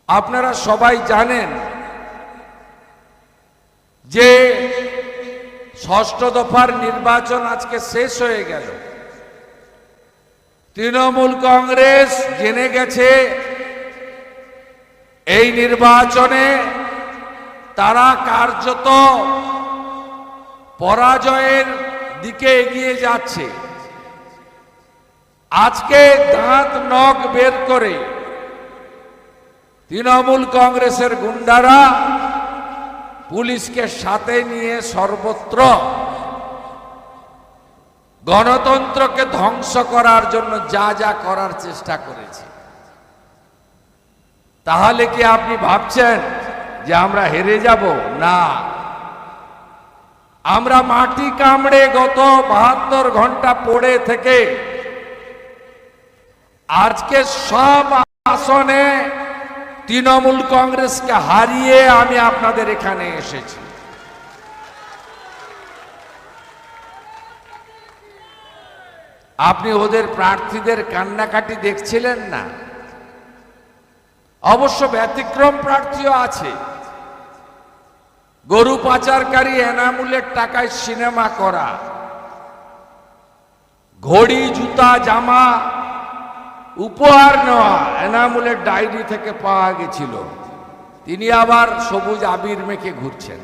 আপনারা সবাই জানেন যে ষষ্ঠ দফার নির্বাচন আজকে শেষ হয়ে গেল। তৃণমূল কংগ্রেস জেনে গেছে এই নির্বাচনে তারা কার্যত পরাজয়ের দিকে এগিয়ে যাচ্ছে। আজকে দাঁত নখ বের করে তৃণমূল কংগ্রেসের গুন্ডারা পুলিশকে সাথে নিয়ে সর্বত্র গণতন্ত্রকে ধ্বংস করার জন্য যা যা করার চেষ্টা করেছে। তাহলে কি আপনি ভাবছেন যে আমরা হেরে যাব? না, আমরা মাটি কামড়ে গত 72 ঘন্টা পড়ে থেকে আজকে সব আসনে তৃণমূল কংগ্রেসকে হারিয়ে আমি আপনাদের এখানে এসেছি। আপনি ওদের প্রার্থীদের কান্নাকাটি দেখছিলেন না? অবশ্য ব্যতিক্রম প্রার্থীও আছে। গরু পাচারকারী এনামুলের টাকায় সিনেমা করা, ঘড়ি, জুতা, জামা উপহার নেওয়া এনামুলের ডায়েরি থেকে পাওয়া গেছিল। তিনি আবার সবুজ আবির মেখে ঘুরছেন।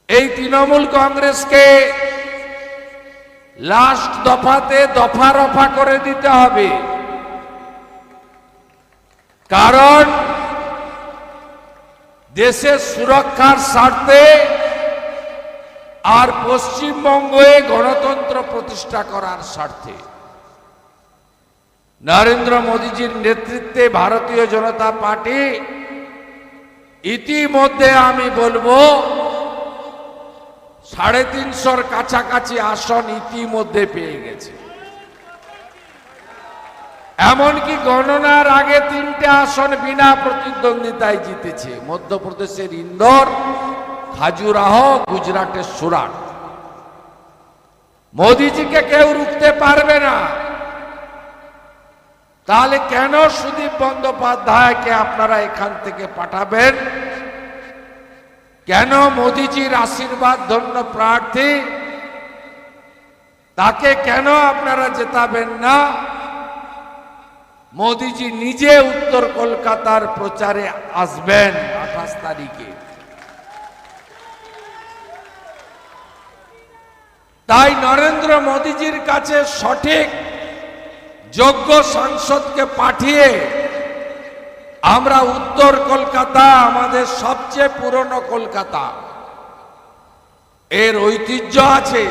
এই তৃণমূল কংগ্রেসকে লাস্ট দফাতে দফা রফা করে দিতে হবে, কারণ দেশের সুরক্ষার স্বার্থে আর পশ্চিমবঙ্গে গণতন্ত্র প্রতিষ্ঠা করার স্বার্থে নরেন্দ্র মোদীজির নেতৃত্বে ভারতীয় জনতা পার্টি ইতিমধ্যে আমি বলবো 350-র কাছাকাছি আসন ইতিমধ্যে পেয়ে গেছে। এমনকি গণনার আগে 3টে আসন বিনা প্রতিদ্বন্দ্বিতায় জিতেছে। মধ্যপ্রদেশের ইন্দোর, খাজুরাহ, গুজরাটের সুরাট। মোদিজিকে কেউ রুখতে পারবে না। তাহলে কেন সুদীপ বন্দ্যোপাধ্যায়কে আপনারা এখান থেকে পাঠাবেন? কেন মোদিজির আশীর্বাদ ধন্য প্রার্থী তাকে কেন আপনারা জেতাবেন না? মোদিজি নিজে উত্তর কলকাতার প্রচারে আসবেন 28 তারিখে। তাই নরেন্দ্র মোদিজির কাছে সঠিক যোগ্য সাংসদকে পাঠিয়ে আমরা উত্তর কলকাতা, আমাদের সবচেয়ে পুরনো কলকাতা, এর ঐতিহ্য আছে,